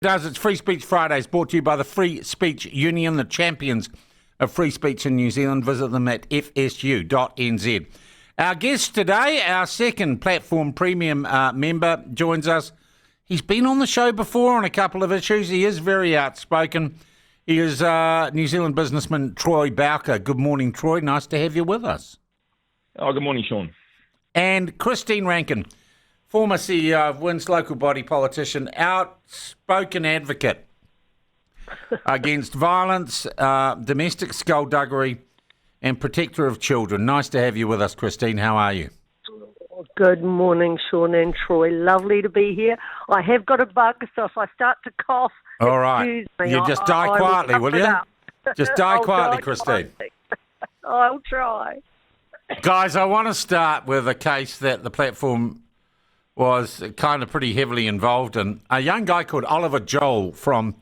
It's Free Speech Fridays, brought to you by the Free Speech Union, the champions of free speech in New Zealand. Visit them at fsu.nz. Our guest today, our second Platform Premium member, joins us. He's been on the show before on a couple of issues. He is very outspoken. He is New Zealand businessman Troy Bowker. Good morning, Troy. Nice to have you with us. Oh, good morning, Sean. And Christine Rankin, former CEO of WINS, local body politician, outspoken advocate against violence, domestic skullduggery, and protector of children. Nice to have you with us, Christine. How are you? Good morning, Sean and Troy. Lovely to be here. I have got a bug, so if I start to cough, all right. excuse me. You just die quietly, will you? Just die quietly, Christine. I'll try. Guys, I want to start with a case that the platform was kind of pretty heavily involved in. A young guy called Oliver Jull from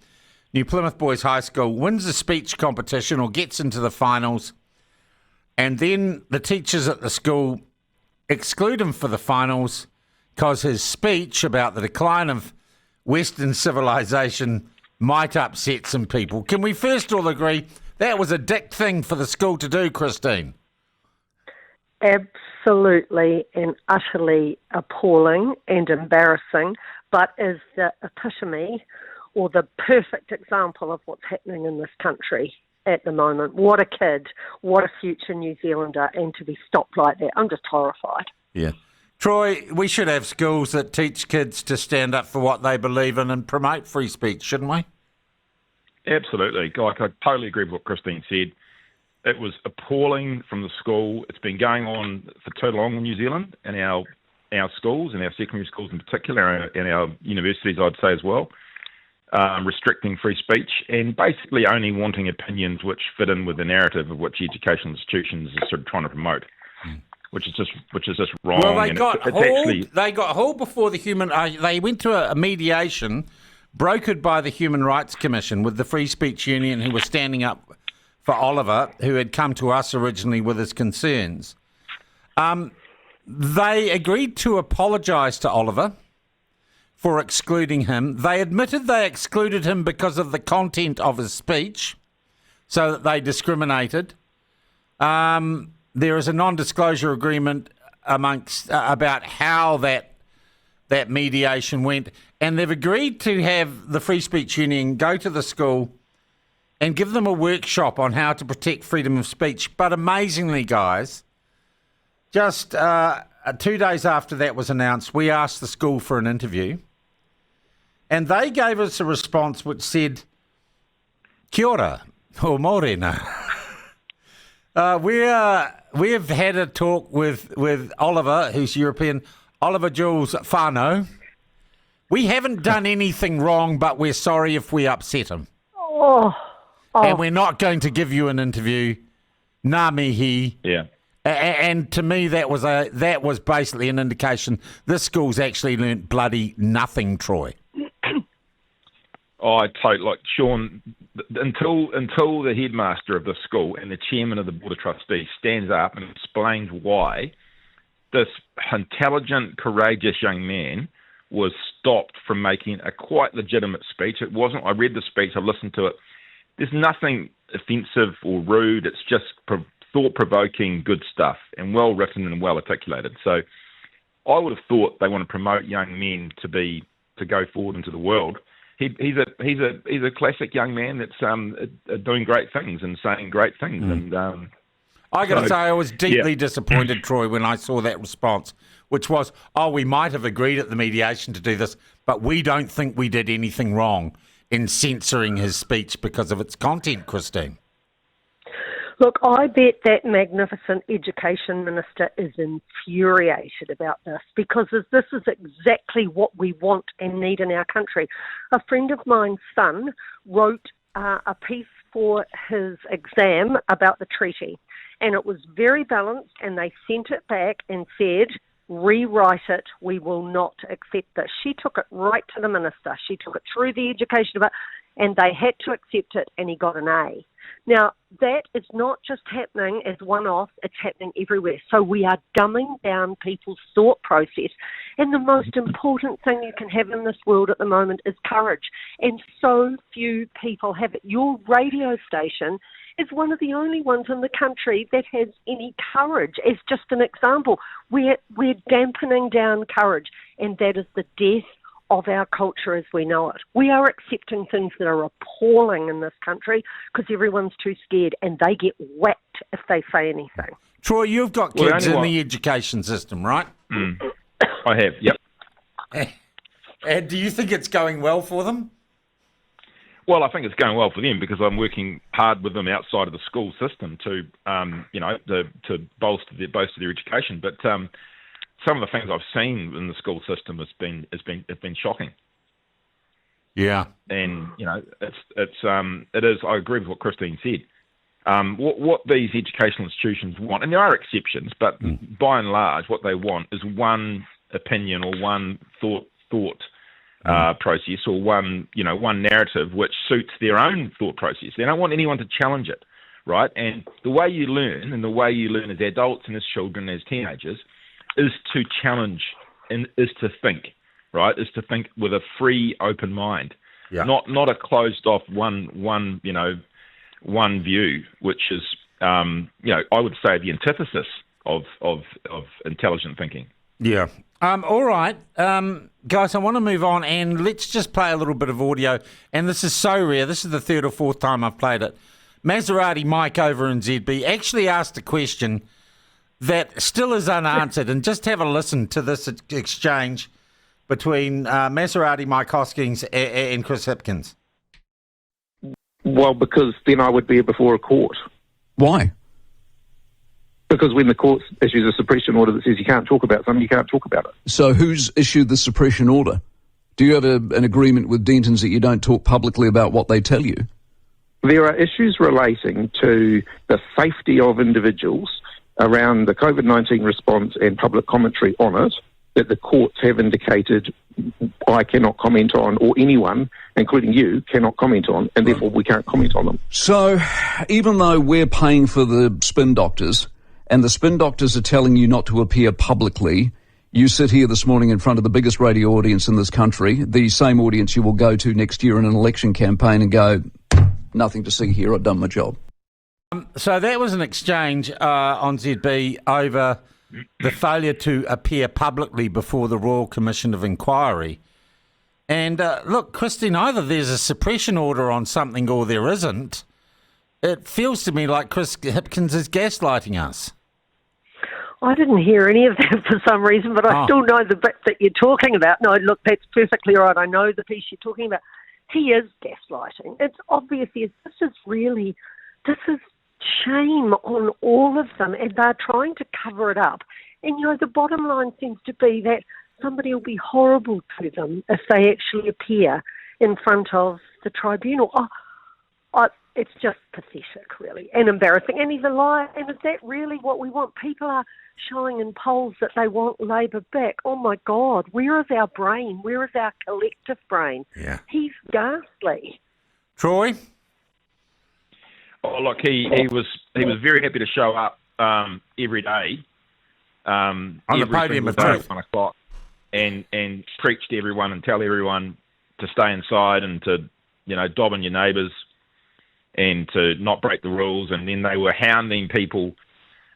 New Plymouth Boys High School wins a speech competition or gets into the finals, and then the teachers at the school exclude him for the finals because his speech about the decline of Western civilization might upset some people. Can we first all agree that was a dick thing for the school to do, Christine? Absolutely and utterly appalling and embarrassing, but is the epitome or the perfect example of what's happening in this country at the moment. What a kid, what a future New Zealander, and to be stopped like that, I'm just horrified. Yeah. Troy, we should have schools that teach kids to stand up for what they believe in and promote free speech, shouldn't we? Absolutely. Like, I totally agree with what Christine said. It was appalling from the school. It's been going on for too long in New Zealand, and our schools, and our secondary schools in particular, and our universities, I'd say as well, restricting free speech and basically only wanting opinions which fit in with the narrative of which educational institutions are sort of trying to promote, which is just wrong. Well, they got hauled before the human. They went to a mediation brokered by the Human Rights Commission with the Free Speech Union, who was standing up for Oliver, who had come to us originally with his concerns. They agreed to apologise to Oliver for excluding him. They admitted they excluded him because of the content of his speech, so that they discriminated. There is a non-disclosure agreement amongst about how that mediation went, and they've agreed to have the Free Speech Union go to the school and give them a workshop on how to protect freedom of speech. But amazingly, guys, just 2 days after that was announced, we asked the school for an interview, and they gave us a response which said, "Kia ora," or "Morena." We have had a talk with Oliver, who's European, Oliver Jull's whānau. We haven't done anything wrong, but we're sorry if we upset him. And we're not going to give you an interview. Ngā mihi. Yeah. And to me, that was basically an indication this school's actually learnt bloody nothing, Troy. I totally, like Sean, until the headmaster of the school and the chairman of the Board of Trustees stands up and explains why this intelligent, courageous young man was stopped from making a quite legitimate speech. It wasn't, I read the speech, I listened to it. There's nothing offensive or rude. It's just thought-provoking, good stuff, and well-written and well-articulated. So I would have thought they want to promote young men to go forward into the world. He's a classic young man that's doing great things and saying great things. And I got to say, I was deeply disappointed, Troy, when I saw that response, which was, we might have agreed at the mediation to do this, but we don't think we did anything wrong in censoring his speech because of its content, Christine. Look, I bet that magnificent education minister is infuriated about this because this is exactly what we want and need in our country. A friend of mine's son wrote a piece for his exam about the treaty, and it was very balanced, and they sent it back and said, rewrite it, we will not accept this. She took it right to the minister. She took it through the education department, and they had to accept it, and he got an A. Now, that is not just happening as one-off, it's happening everywhere. So we are dumbing down people's thought process. And the most important thing you can have in this world at the moment is courage. And so few people have it. Your radio station is one of the only ones in the country that has any courage. As just an example, we're dampening down courage, and that is the death of our culture as we know it. We are accepting things that are appalling in this country because everyone's too scared, and they get whacked if they say anything. Troy, you've got kids in the education system, right? I have, yep. And do you think it's going well for them? Well, I think it's going well for them because I'm working hard with them outside of the school system to bolster their education. But some of the things I've seen in the school system have been shocking. Yeah, and it is. I agree with what Christine said. What these educational institutions want, and there are exceptions, but by and large, what they want is one opinion or one thought process or one narrative which suits their own thought process. They don't want anyone to challenge it, right? And the way you learn, as adults and as children, as teenagers, is to challenge and is to think, right? Is to think with a free, open mind, not a closed off one view, which is I would say the antithesis of intelligent thinking. Yeah. All right, guys, I want to move on, and let's just play a little bit of audio. And this is so rare. This is the third or fourth time I've played it. Maserati Mike over in ZB actually asked a question that still is unanswered, and just have a listen to this exchange between Maserati Mike Hoskins and Chris Hipkins. Well, because then I would be before a court. Why? Because when the court issues a suppression order that says you can't talk about something, you can't talk about it. So who's issued the suppression order? Do you have an agreement with Dentons that you don't talk publicly about what they tell you? There are issues relating to the safety of individuals around the COVID-19 response and public commentary on it that the courts have indicated I cannot comment on, or anyone, including you, cannot comment on, and therefore we can't comment on them. So even though we're paying for the spin doctors, and the spin doctors are telling you not to appear publicly, you sit here this morning in front of the biggest radio audience in this country, the same audience you will go to next year in an election campaign, and go, nothing to see here, I've done my job. So that was an exchange on ZB over the failure to appear publicly before the Royal Commission of Inquiry. And look, Christine, either there's a suppression order on something or there isn't. It feels to me like Chris Hipkins is gaslighting us. I didn't hear any of that for some reason, but I still know the bit that you're talking about. No, look, that's perfectly right. I know the piece you're talking about. He is gaslighting. It's obvious. This is shame on all of them, and they're trying to cover it up. And, the bottom line seems to be that somebody will be horrible to them if they actually appear in front of the tribunal. It's just pathetic, really, and embarrassing, and he's a liar. And is that really what we want? People are showing in polls that they want Labor back. Oh, my God, where is our brain? Where is our collective brain? Yeah. He's ghastly. Troy? Oh, look, he was very happy to show up every day. On the podium of truth. At 1 o'clock, and preach to everyone and tell everyone to stay inside and to, dob on your neighbours and to not break the rules. And then they were hounding people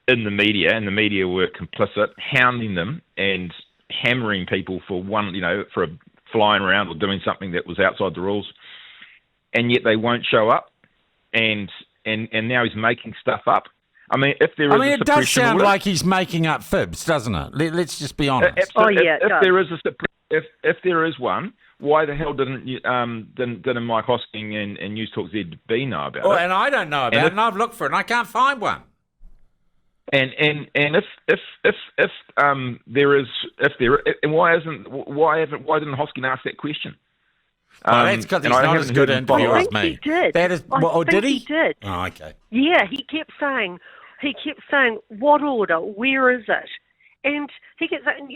in the media, and the media were complicit, hounding them and hammering people for flying around or doing something that was outside the rules. And yet they won't show up. And now he's making stuff up. I mean, if there is it does sound like he's making up fibs, doesn't it? Let's just be honest. If there is one, why the hell didn't Mike Hosking and News Talk ZB know about it? And I don't know about it, and I've looked for it, and I can't find one. And if why didn't Hosking ask that question? That's because he's not as good an interviewer as me. He did. That is. Did he? He did. Oh, okay. Yeah, he kept saying, what order? Where is it? And he gets and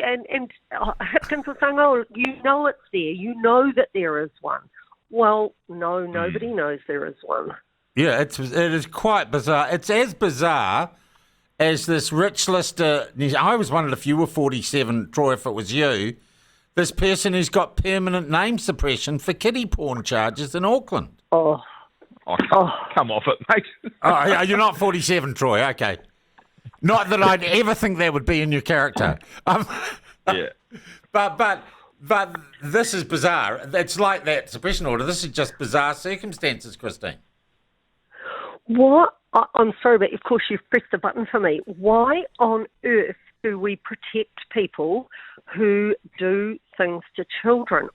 Hipkins was saying, oh, you know it's there. You know that there is one. Well, no, nobody knows there is one. Yeah, it is quite bizarre. It's as bizarre as this rich lister. I always wondered if you were 47, Troy, if it was you. This person who's got permanent name suppression for kiddie porn charges in Auckland. Oh, come off it, mate. Oh, yeah, you're not 47, Troy. Okay. Not that I'd ever think that would be in your character. Yeah. But this is bizarre. It's like that suppression order. This is just bizarre circumstances, Christine. What? I'm sorry, but of course you've pressed the button for me. Why on earth do we protect people who do things to children?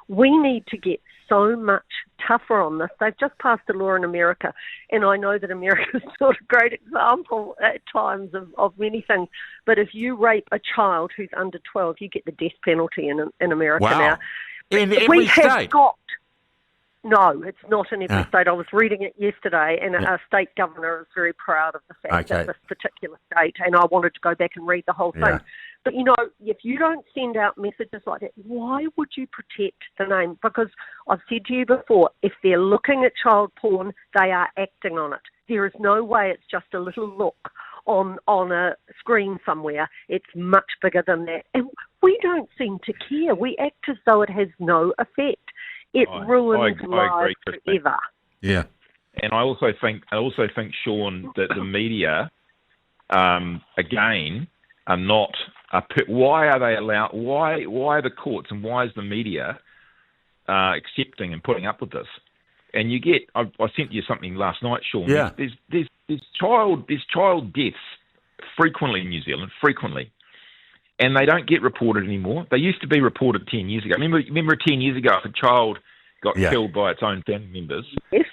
We need to get so much tougher on this. They've just passed a law in America, and I know that America's not a great example at times of many things, but if you rape a child who's under 12, you get the death penalty in America now. In every state? No, it's not in every state. I was reading it yesterday, and our state governor is very proud of the fact that this particular state, and I wanted to go back and read the whole thing. But, if you don't send out messages like that, why would you protect the name? Because I've said to you before, if they're looking at child porn, they are acting on it. There is no way it's just a little look on a screen somewhere. It's much bigger than that. And we don't seem to care. We act as though it has no effect. It ruins lives forever. Yeah. And I also think, Sean, that the media, again, are not. Why are they allowed? Why are the courts and why is the media accepting and putting up with this? And you get. I sent you something last night, Sean. Yeah. There's child deaths frequently in New Zealand, and they don't get reported anymore. They used to be reported 10 years ago. Remember 10 years ago, if a child got killed by its own family members, it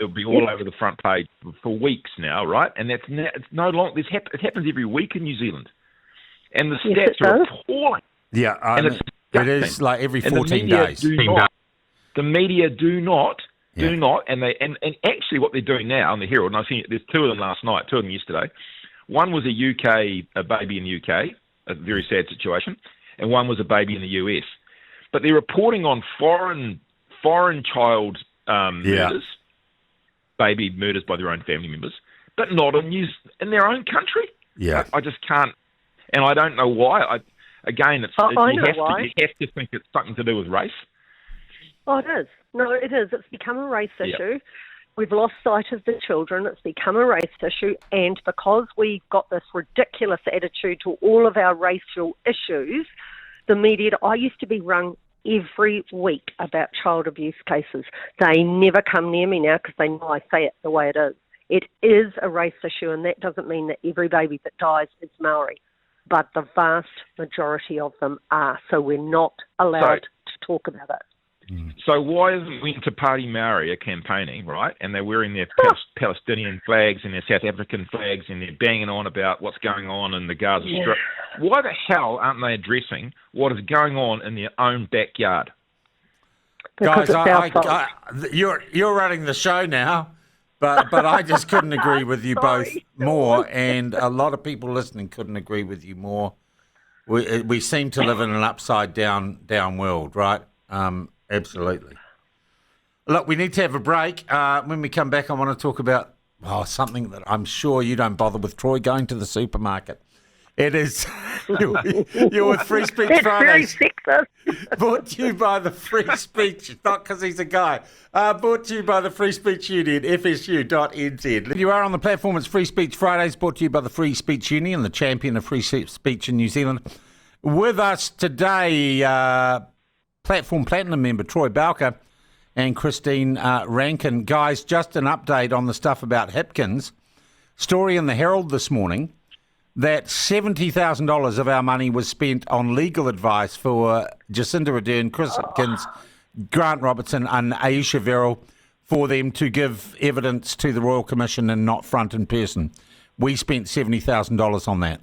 would be all over the front page for weeks now, right? And it's no longer. It happens every week in New Zealand, and the stats are appalling. Yeah, it is like every 14 days. The media do not, and actually what they're doing now on the Herald, and I've seen there's two of them last night, two of them yesterday. One was a baby in the UK. A very sad situation, and one was a baby in the US. But they're reporting on foreign child murders, baby murders by their own family members, but not in their own country. Yeah, I just can't, and I don't know why. You have to think it's something to do with race. Oh, it is. No, it is. It's become a race issue. We've lost sight of the children. It's become a race issue. And because we've got this ridiculous attitude to all of our racial issues, the media, I used to be rung every week about child abuse cases. They never come near me now because they know I say it the way it is. It is a race issue, and that doesn't mean that every baby that dies is Maori. But the vast majority of them are. So we're not allowed to talk about it. So why isn't Winter Party Maori are campaigning, right? And they're wearing their Palestinian flags and their South African flags and they're banging on about what's going on in the Gaza Strip. Why the hell aren't they addressing what is going on in their own backyard? Because guys, you're running the show now, but I just couldn't agree with you both more, and a lot of people listening couldn't agree with you more. We seem to live in an upside down world, right? Absolutely. Look, we need to have a break. When we come back, I want to talk about something that I'm sure you don't bother with, Troy, going to the supermarket. It is, you're with Free Speech Fridays. Very sexist. Brought to you by the Free Speech, not because he's a guy, brought to you by the Free Speech Union, fsu.nz. If you are on the platform, it's Free Speech Fridays, brought to you by the Free Speech Union, the champion of free speech in New Zealand. With us today, Platform Platinum member Troy Bowker and Christine Rankin. Guys, just an update on the stuff about Hipkins. Story in the Herald this morning that $70,000 of our money was spent on legal advice for Jacinda Ardern, Chris Hipkins, Grant Robertson and Aisha Verrill for them to give evidence to the Royal Commission and not front in person. We spent $70,000 on that.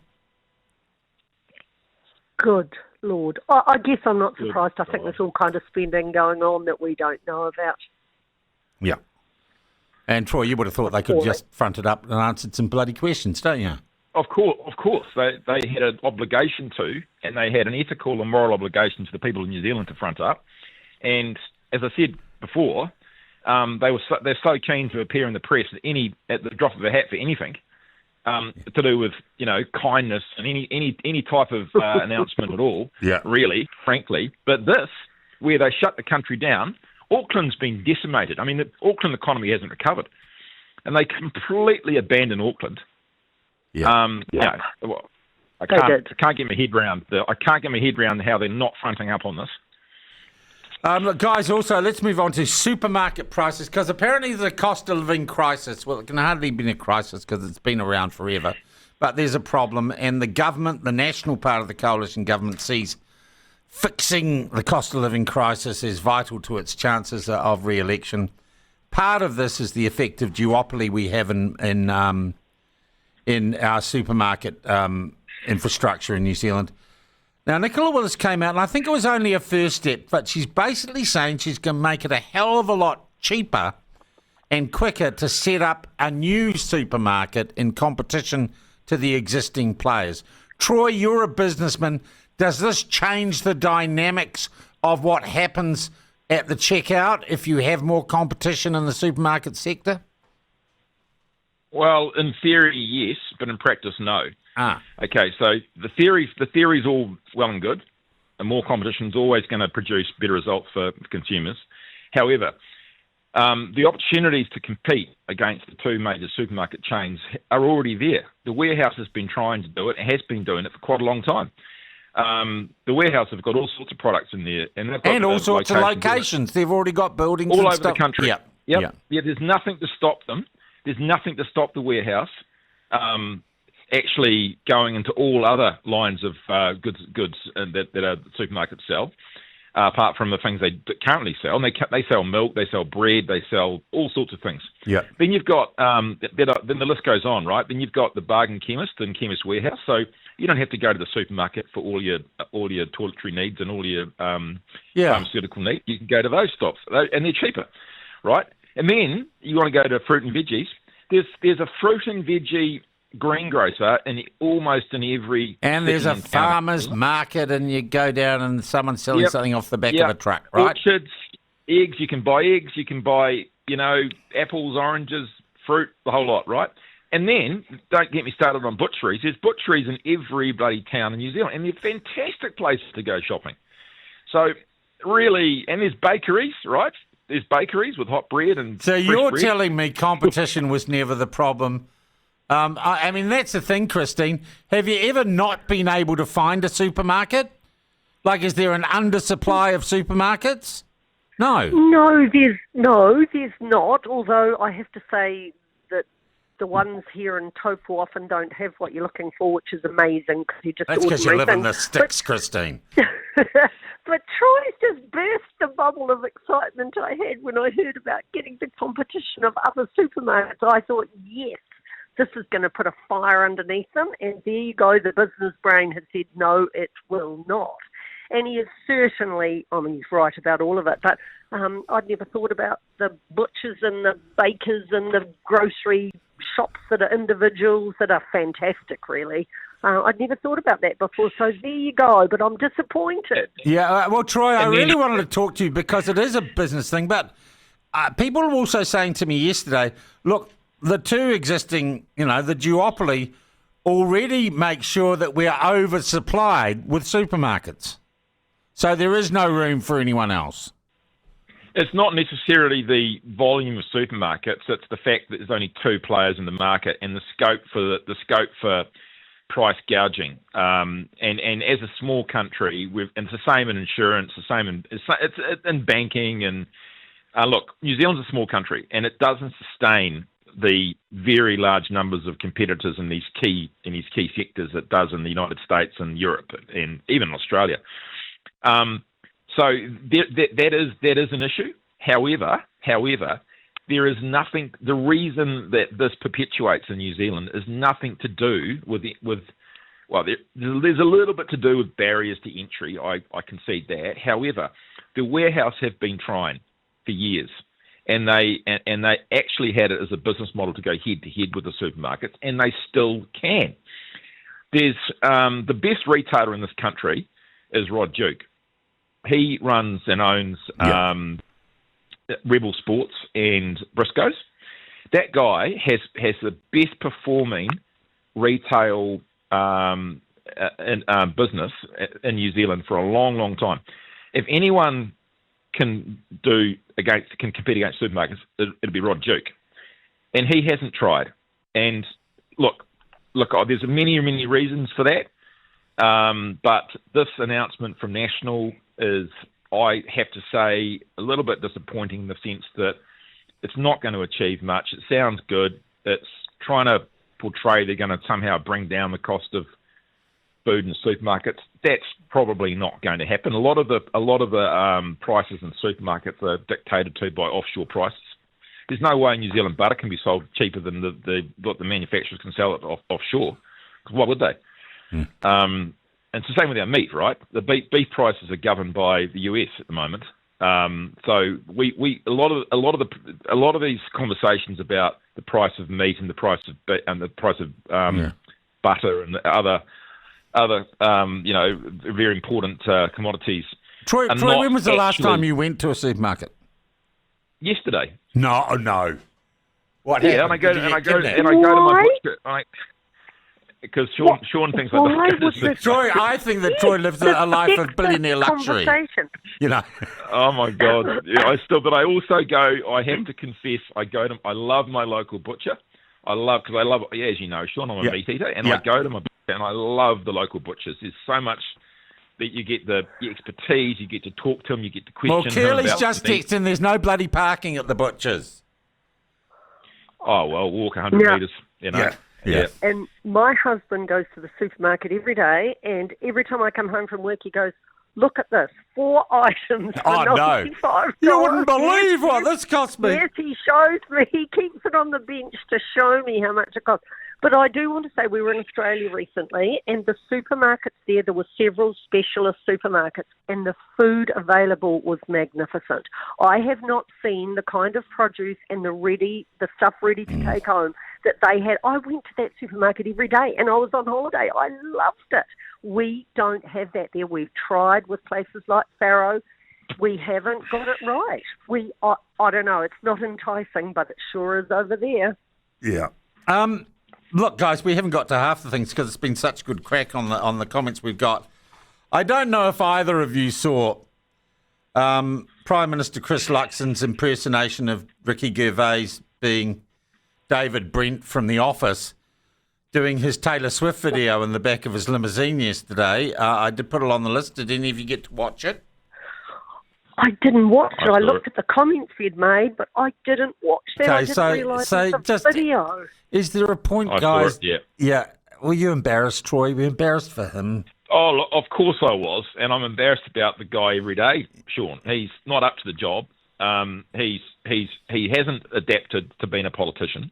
Good Lord. I guess I'm not surprised. I think there's all kind of spending going on that we don't know about. Yeah. And Troy, you would have thought they could just front it up and answered some bloody questions, don't you? Of course. They had an obligation to, and they had an ethical and moral obligation to the people of New Zealand to front up. And as I said before, they're so keen to appear in the press at the drop of a hat for anything to do with kindness and any type of announcement at all. Yeah. Really, frankly, but this where they shut the country down, Auckland's been decimated. I mean, the Auckland economy hasn't recovered, and they completely abandoned Auckland. Yeah. I can't get my head around how they're not fronting up on this. Look, guys, also, let's move on to supermarket prices, because apparently the cost of living crisis, well, it can hardly be a crisis because it's been around forever, but there's a problem, and the government, the national part of the coalition government, sees fixing the cost of living crisis is vital to its chances of re-election. Part of this is the effective duopoly we have in our supermarket infrastructure in New Zealand. Now, Nicola Willis came out, and I think it was only a first step, but she's basically saying she's going to make it a hell of a lot cheaper and quicker to set up a new supermarket in competition to the existing players. Troy, you're a businessman. Does this change the dynamics of what happens at the checkout if you have more competition in the supermarket sector? Well, in theory, yes, but in practice, no. Okay, so the theory's all well and good, and more competition is always going to produce better results for consumers. However, the opportunities to compete against the two major supermarket chains are already there. The Warehouse has been trying to do it, has been doing it for quite a long time. The Warehouse have got all sorts of products in there, and they've got all sorts of locations. They've already got buildings all and over stuff. the country. Yeah. There's nothing to stop them. There's nothing to stop the Warehouse actually going into all other lines of goods that our supermarkets sell, apart from the things they currently sell. And they sell milk, they sell bread, they sell all sorts of things. Yeah. Then you've got then the list goes on, right? Then you've got the bargain chemist and Chemist Warehouse. So you don't have to go to the supermarket for all your toiletry needs and all your pharmaceutical needs. You can go to those stops, and they're cheaper, right? And then you want to go to fruit and veggies. There's a fruit and veggie greengrocer almost in every. And there's a farmer's market, and you go down and someone's selling something off the back of a truck, right? Orchards, eggs. You can buy eggs. You can buy apples, oranges, fruit, the whole lot, right? And then don't get me started on butcheries. There's butcheries in every bloody town in New Zealand, and they're fantastic places to go shopping. So really, and there's bakeries, right? There's bakeries with hot bread and. So you're bread. telling me competition was never the problem? I mean, that's the thing, Christine. Have you ever not been able to find a supermarket? Like, is there an undersupply of supermarkets? No. No, there's not. Although I have to say that the ones here in Taupo often don't have what you're looking for, which is amazing because you just. That's because you live in the sticks, Christine. But Troy's just burst the bubble of excitement I had when I heard about getting the competition of other supermarkets. I thought, yes, this is going to put a fire underneath them. And there you go. The business brain has said, no, it will not. And he is certainly, he's right about all of it. But I'd never thought about the butchers and the bakers and the grocery shops that are individuals that are fantastic, really. I'd never thought about that before, so there you go, but I'm disappointed. Yeah, well, Troy, I really wanted to talk to you because it is a business thing, but people were also saying to me yesterday, look, the two existing, the duopoly already make sure that we're oversupplied with supermarkets. So there is no room for anyone else. It's not necessarily the volume of supermarkets, it's the fact that there's only two players in the market and the scope for price gouging, and as a small country, and it's the same in insurance, it's in banking, and look, New Zealand's a small country, and it doesn't sustain the very large numbers of competitors in these key sectors it does in the United States and Europe and even Australia. So that is an issue. However, there is nothing. The reason that this perpetuates in New Zealand is nothing to do with there's a little bit to do with barriers to entry. I concede that. However, the Warehouse have been trying for years, and they actually had it as a business model to go head to head with the supermarkets, and they still can. There's the best retailer in this country is Rod Duke. He runs and owns Rebel Sports and Briscoe's. That guy has the best performing retail business in New Zealand for a long, long time. If anyone can compete against supermarkets, it'd be Rod Duke, and he hasn't tried. And look, there's many, many reasons for that. But this announcement from National is, I have to say, a little bit disappointing in the sense that it's not going to achieve much. It sounds good. It's trying to portray they're going to somehow bring down the cost of food in supermarkets. That's probably not going to happen. A lot of the prices in supermarkets are dictated to by offshore prices. There's no way New Zealand butter can be sold cheaper than what the manufacturers can sell it offshore. Why would they? And it's the same with our meat, right? The beef prices are governed by the US at the moment. So a lot of these conversations about the price of meat and the price of butter and other very important commodities. Troy, when was the last time you went to a supermarket? Yesterday. No. What happened? And I go to my butcher. Because Sean thinks I don't. Troy, I think that Troy lives a life of billionaire luxury. You know. Oh my God! Yeah, but I also go. I have to confess, I love my local butcher. Because I love, as you know, Sean, I'm a meat eater, and I go to my butcher, and I love the local butchers. There's so much that you get the expertise, you get to talk to them, you get to question them. Well, Curly's just texting. There's no bloody parking at the butchers. Oh well, walk 100 metres. You know. Yeah. And my husband goes to the supermarket every day, and every time I come home from work, he goes, "Look at this, 4 items for $95. You wouldn't believe what this cost me." Yes, he shows me. He keeps it on the bench to show me how much it costs. But I do want to say we were in Australia recently, and the supermarkets there were several specialist supermarkets, and the food available was magnificent. I have not seen the kind of produce and the stuff ready to take home that they had. I went to that supermarket every day, and I was on holiday. I loved it. We don't have that there. We've tried with places like Farrow. We haven't got it right. I don't know. It's not enticing, but it sure is over there. Yeah. Look, guys, we haven't got to half the things because it's been such good crack on the comments we've got. I don't know if either of you saw Prime Minister Chris Luxon's impersonation of Ricky Gervais being David Brent from The Office, doing his Taylor Swift video in the back of his limousine yesterday. I did put it on the list. Did any of you get to watch it? I didn't watch it. I looked at the comments he'd made, but I didn't watch that. I didn't realise it was a video. Is there a point, guys? Yeah. Were you embarrassed, Troy? Were you embarrassed for him? Oh, of course I was, and I'm embarrassed about the guy every day, Sean. He's not up to the job. He hasn't adapted to being a politician.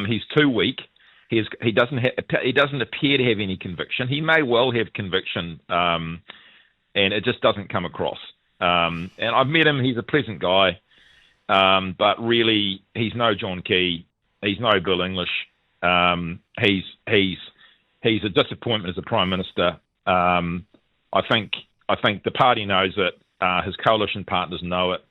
He's too weak. He doesn't appear to have any conviction. He may well have conviction, and it just doesn't come across. And I've met him. He's a pleasant guy, but really, he's no John Key. He's no Bill English. He's a disappointment as a prime minister. I think the party knows it. His coalition partners know it.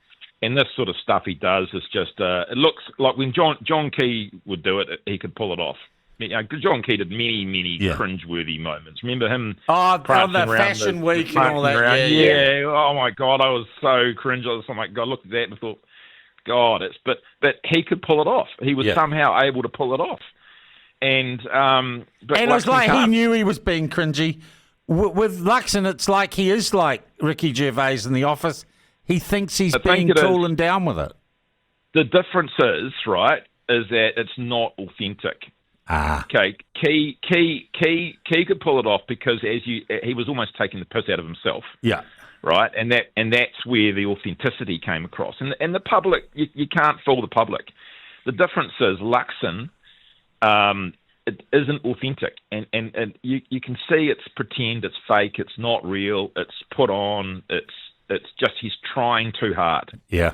And this sort of stuff he does is just, it looks like when John Key would do it, he could pull it off. You know, John Key did many cringeworthy moments. Remember him? On the Fashion Week and all that. Yeah. Oh my God, I was so cringe. I was like, God, looked at that and thought, God, but he could pull it off. He was somehow able to pull it off. And it was like he knew he was being cringy. With Luxon, it's like he is like Ricky Gervais in The Office. He thinks he's being cool and down with it. The difference is that it's not authentic. Okay, Key could pull it off because he was almost taking the piss out of himself. Yeah. Right, and that's where the authenticity came across. And the public, you can't fool the public. The difference is Luxon, it isn't authentic, and you can see it's pretend, it's fake, it's not real, it's put on, it's just he's trying too hard. Yeah.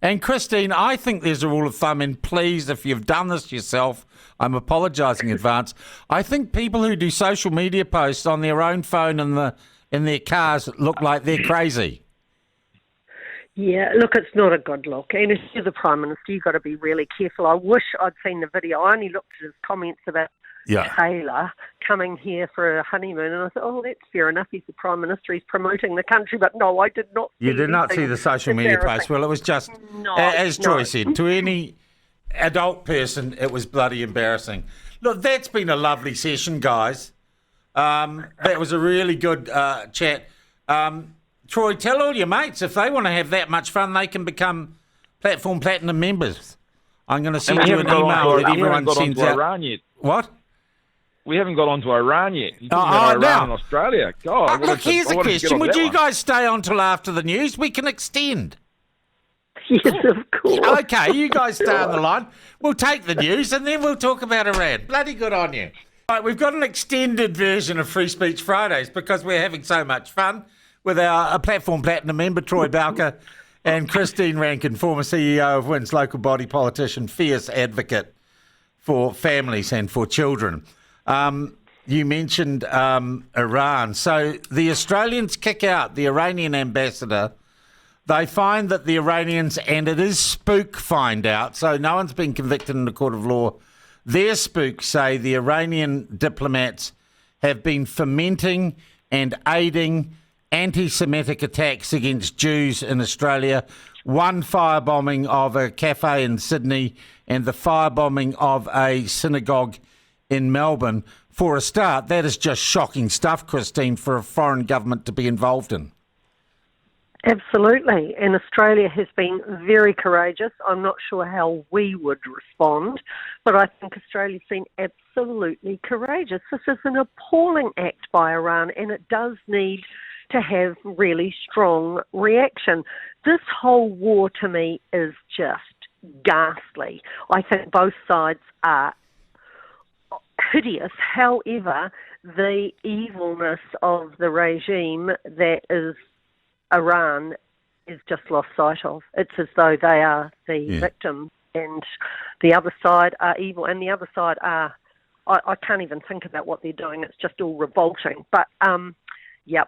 And Christine, I think there's a rule of thumb, and please, if you've done this yourself, I'm apologising in advance. I think people who do social media posts on their own phone in their cars look like they're crazy. Yeah, look, it's not a good look. And if you're the Prime Minister, you've got to be really careful. I wish I'd seen the video. I only looked at his comments about Taylor coming here for a honeymoon, and I thought, oh, that's fair enough. He's the Prime Minister. He's promoting the country. But no, I did not see You did not see the social media post. Well, it was just, as Troy said, to any adult person, it was bloody embarrassing. Look, that's been a lovely session, guys. That was a really good chat. Troy, tell all your mates if they want to have that much fun, they can become Platform Platinum members. I'm going to send you an email that everyone sends out. Iran yet. What? We haven't got on to Iran yet. You Iran and Australia. God, look, here's a question. Would you guys stay on till after the news? We can extend. Yes, of course. Okay, you guys stay on the line. We'll take the news and then we'll talk about Iran. Bloody good on you. Right, we've got an extended version of Free Speech Fridays because we're having so much fun with our Platform Platinum member, Troy Bowker, and Christine Rankin, former CEO of WINS, local body politician, fierce advocate for families and for children. You mentioned Iran. So the Australians kick out the Iranian ambassador. They find that the Iranians, and it is spook find out, so no one's been convicted in the court of law. Their spooks say the Iranian diplomats have been fomenting and aiding anti-Semitic attacks against Jews in Australia, one firebombing of a cafe in Sydney and the firebombing of a synagogue in Melbourne. For a start, that is just shocking stuff, Christine, for a foreign government to be involved in. Absolutely, and Australia has been very courageous. I'm not sure how we would respond, but I think Australia's been absolutely courageous. This is an appalling act by Iran, and it does need to have really strong reaction. This whole war, to me, is just ghastly. I think both sides are hideous. However, the evilness of the regime that is Iran is just lost sight of. It's as though they are the victim and the other side are evil, and the other side are, I can't even think about what they're doing. It's just all revolting. But,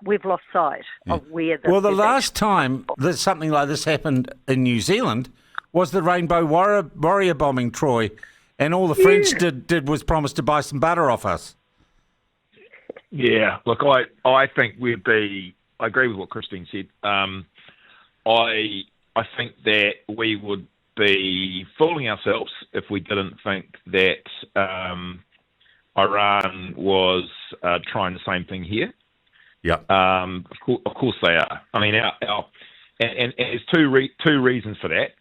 we've lost sight of where this Well, the last time that something like this happened in New Zealand was the Rainbow Warrior bombing, Troy, and all the French did was promise to buy some butter off us. Yeah, look, I think I agree with what Christine said. I think that we would be fooling ourselves if we didn't think that Iran was trying the same thing here. Yeah. Of course they are. I mean, and there's two reasons for that.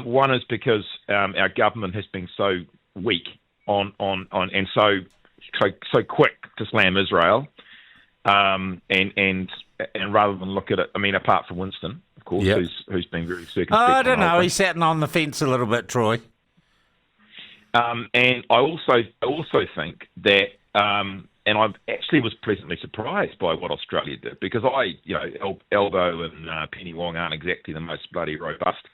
One is because our government has been so weak on and so quick to slam Israel, and rather than look at it, I mean, apart from Winston, of course, who's been very circumspect. I don't know. He's sitting on the fence a little bit, Troy. And I also think that. And I actually was pleasantly surprised by what Australia did because Albo and Penny Wong aren't exactly the most bloody robust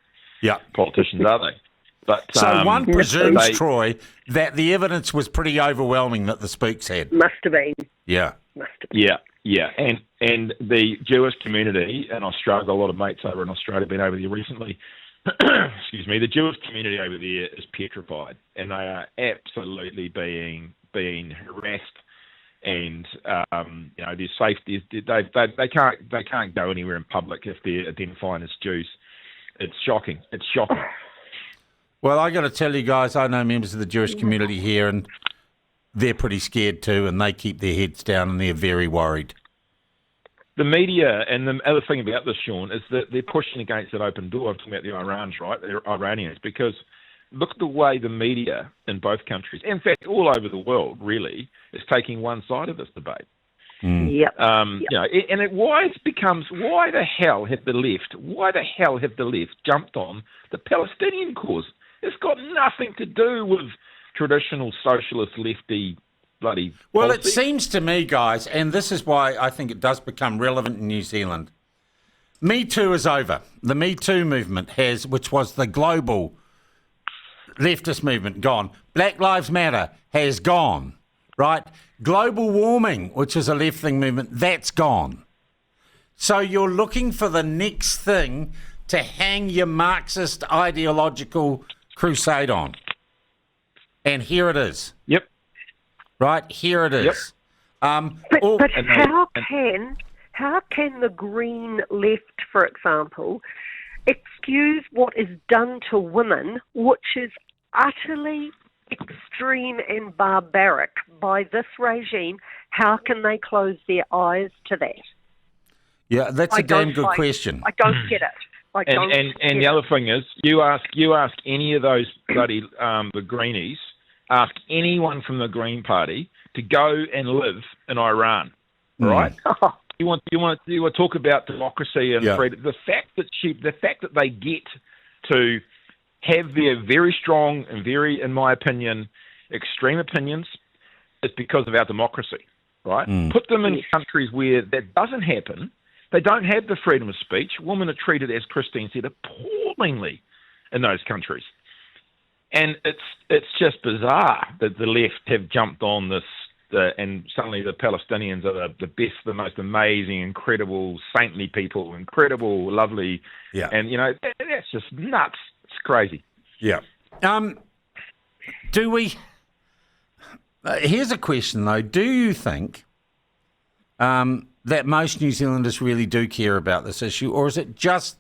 politicians, are they? But so one presumes, Troy, that the evidence was pretty overwhelming that the spooks had. Must have been. Yeah. Must have been. Yeah. And the Jewish community in Australia, a lot of mates over in Australia have been over there recently. Excuse me. The Jewish community over there is petrified, and they are absolutely being harassed. And their safety, they can't go anywhere in public if they're identifying as Jews. It's shocking. Well, I got to tell you guys, I know members of the Jewish community here, and they're pretty scared too, and they keep their heads down, and they're very worried. The media, and the other thing about this, Sean, is that they're pushing against that open door. I'm talking about the Iranians, because look at the way the media in both countries, in fact, all over the world, really, is taking one side of this debate. Yep. And why the hell have the left jumped on the Palestinian cause? It's got nothing to do with traditional socialist lefty bloody Well, policy. It seems to me, guys, and this is why I think it does become relevant in New Zealand. Me Too is over. The Me Too movement which was the global leftist movement, gone. Black Lives Matter has gone, right? Global warming, which is a left-wing movement, that's gone. So you're looking for the next thing to hang your Marxist ideological crusade on. And here it is. Yep. Right? Here it is. Yep. But how can the Green left, for example, excuse what is done to women, which is utterly extreme and barbaric by this regime? How can they close their eyes to that? Yeah, that's a damn good question. I don't get it. And the other thing is, you ask any of those bloody the Greenies, ask anyone from the Green Party to go and live in Iran, right? Oh. You want to talk about democracy and freedom. The fact that they get to have their very strong and very, in my opinion, extreme opinions is because of our democracy, right? Put them in countries where that doesn't happen. They don't have the freedom of speech. Women are treated, as Christine said, appallingly in those countries. And it's just bizarre that the left have jumped on this, and suddenly the Palestinians are the best, the most amazing, incredible, saintly people, incredible, lovely. Yeah. And, that's just nuts. It's crazy. Yeah. Do we... here's a question, though. Do you think that most New Zealanders really do care about this issue, or is it just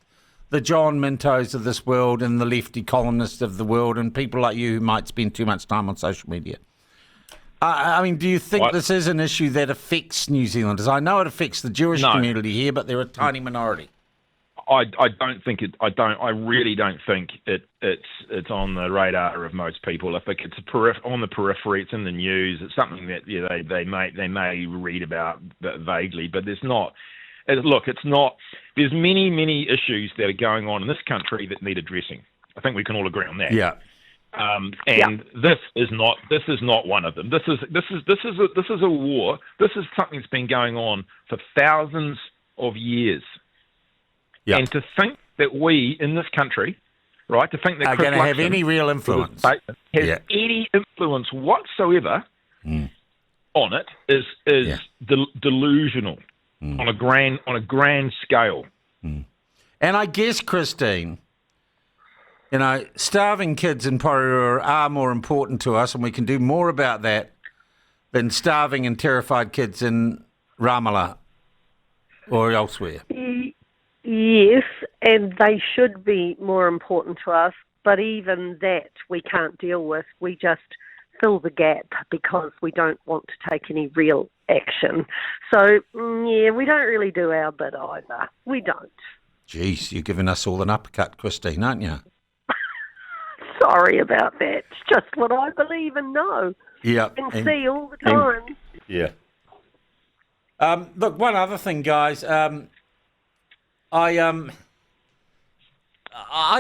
the John Mintos of this world and the lefty columnists of the world and people like you who might spend too much time on social media? Do you think this is an issue that affects New Zealanders? I know it affects the Jewish community here, but they're a tiny minority. I don't think it. I really don't think it's on the radar of most people. I think it's on the periphery. It's in the news. It's something that they may read about vaguely, but there's not. Look, it's not. There's many issues that are going on in this country that need addressing. I think we can all agree on that. Yeah. This is not one of them. This is a war. This is something that's been going on for thousands of years. Yep. And to think that we in this country, right, to think that are going to have any real influence, has any influence whatsoever on it is delusional on a grand scale. And I guess, Christine, starving kids in Porirua are more important to us, and we can do more about that than starving and terrified kids in Ramallah or elsewhere. Yes, and they should be more important to us, but even that we can't deal with. We just fill the gap because we don't want to take any real action. So, we don't really do our bit either. We don't. Jeez, you're giving us all an uppercut, Christine, aren't you? Sorry about that. It's just what I believe and know. Yeah. And see all the time. Yeah. Look, one other thing, guys. I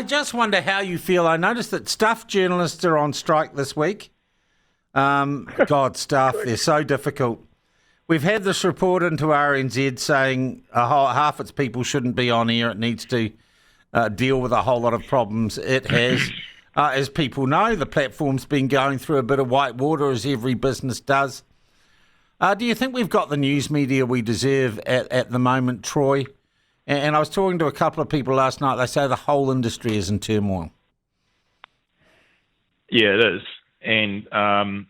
just wonder how you feel. I noticed that staff journalists are on strike this week. Staff, they're so difficult. We've had this report into RNZ saying half its people shouldn't be on air. It needs to deal with a whole lot of problems it has. As people know, the platform's been going through a bit of white water, as every business does. Do you think we've got the news media we deserve at the moment, Troy? And I was talking to a couple of people last night. They say the whole industry is in turmoil. Yeah, it is. And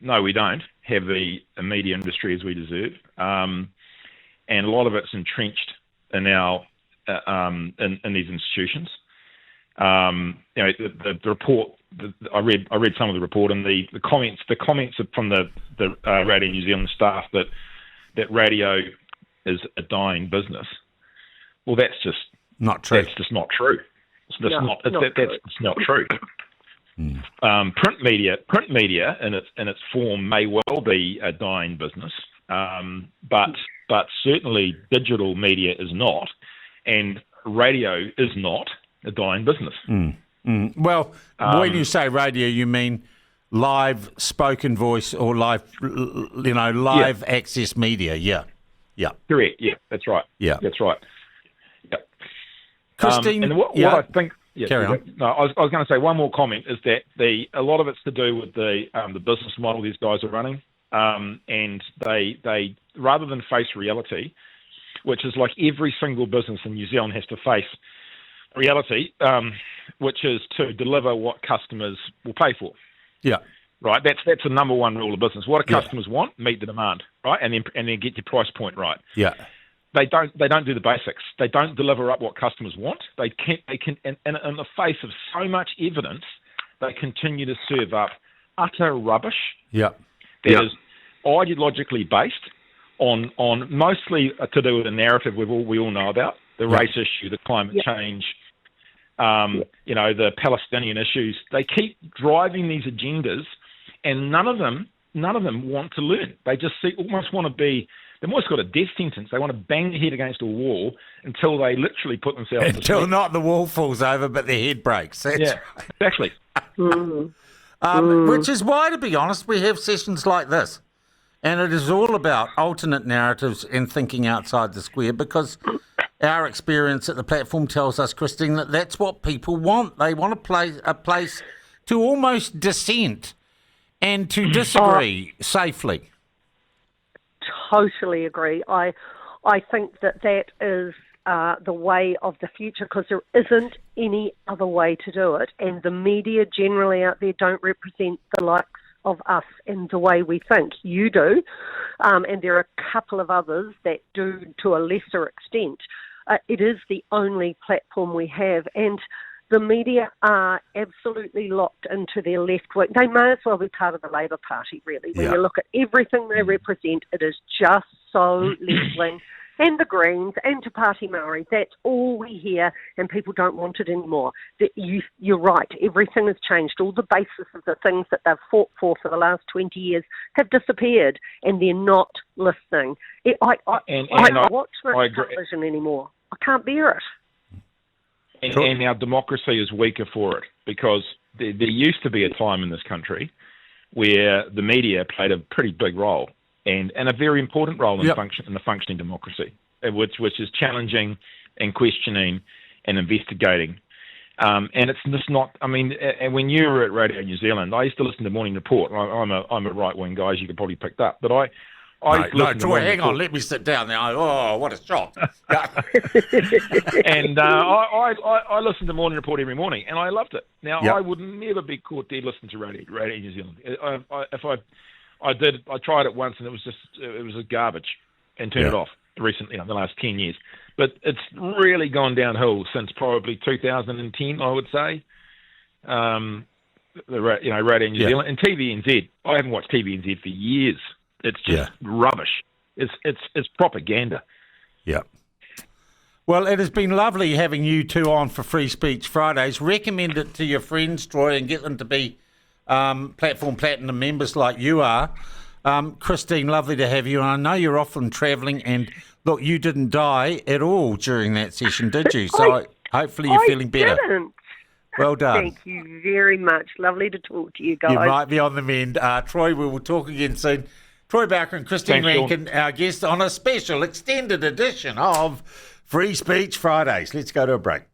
no, we don't have the media industry as we deserve. And a lot of it's entrenched in our in these institutions. The report. I read some of the report and the comments. The comments from the Radio New Zealand staff that radio is a dying business. Well, that's just not true. That's just not true. It's not true. Print media in its form may well be a dying business, but certainly digital media is not, and radio is not a dying business. Well, when you say radio, you mean live spoken voice or live access media. Yeah. Correct. Yeah, that's right. Yeah, that's right. Christine, and what I think. Yeah, carry on. No, I was going to say one more comment is that a lot of it's to do with the business model these guys are running, and they rather than face reality, which is like every single business in New Zealand has to face reality, which is to deliver what customers will pay for. Yeah. Right, that's the number one rule of business. What do customers want? Meet the demand, right, and then get your price point right. Yeah. They don't do the basics. They don't deliver up what customers want. They can and in the face of so much evidence, they continue to serve up utter rubbish. Yeah. That is ideologically based on mostly to do with the narrative we all know about, the race issue, the climate change. The Palestinian issues. They keep driving these agendas, and none of them want to learn. They just almost want to be. They've almost got a death sentence. They want to bang their head against a wall until they literally put themselves to sleep. Until not the wall falls over, but their head breaks. Exactly. Which is why, to be honest, we have sessions like this. And it is all about alternate narratives and thinking outside the square, because our experience at the platform tells us, Christine, that that's what people want. They want a place to almost dissent and to disagree safely. Totally agree. I think that is the way of the future, because there isn't any other way to do it. And the media generally out there don't represent the likes of us in the way we think. You do. And there are a couple of others that do to a lesser extent. It is the only platform we have. And the media are absolutely locked into their left wing. They may as well be part of the Labour Party, really. When you look at everything they represent, it is just so left wing. And the Greens and Te Pāti Māori, that's all we hear, and people don't want it anymore. You're right, everything has changed. All the basis of the things that they've fought for the last 20 years have disappeared, and they're not listening. I don't watch much television anymore. I can't bear it. And our democracy is weaker for it, because there used to be a time in this country where the media played a pretty big role and a very important role in the functioning democracy, which is challenging and questioning and investigating. And it's just not. I mean, and when you were at Radio New Zealand, I used to listen to Morning Report. I'm a right wing guy, as you could probably picked up, but No, Troy, hang on, let me sit down now. Oh, what a shock. And I listened to Morning Report every morning, and I loved it. Now, I would never be caught dead listening to Radio New Zealand. I tried it once, and it was a garbage, and turned it off recently, in the last 10 years. But it's really gone downhill since probably 2010, I would say. Radio New Zealand and TVNZ. I haven't watched TVNZ for years. It's just rubbish. It's propaganda. Yeah. Well, it has been lovely having you two on for Free Speech Fridays. Recommend it to your friends, Troy, and get them to be Platform Platinum members like you are. Christine, lovely to have you. And I know you're often travelling, and look, you didn't die at all during that session, did you? So hopefully you're feeling better. Didn't. Well done. Thank you very much. Lovely to talk to you guys. You might be on the mend. Troy, we will talk again soon. Troy Bowker and Christine Rankin, our guests on a special extended edition of Free Speech Fridays. Let's go to a break.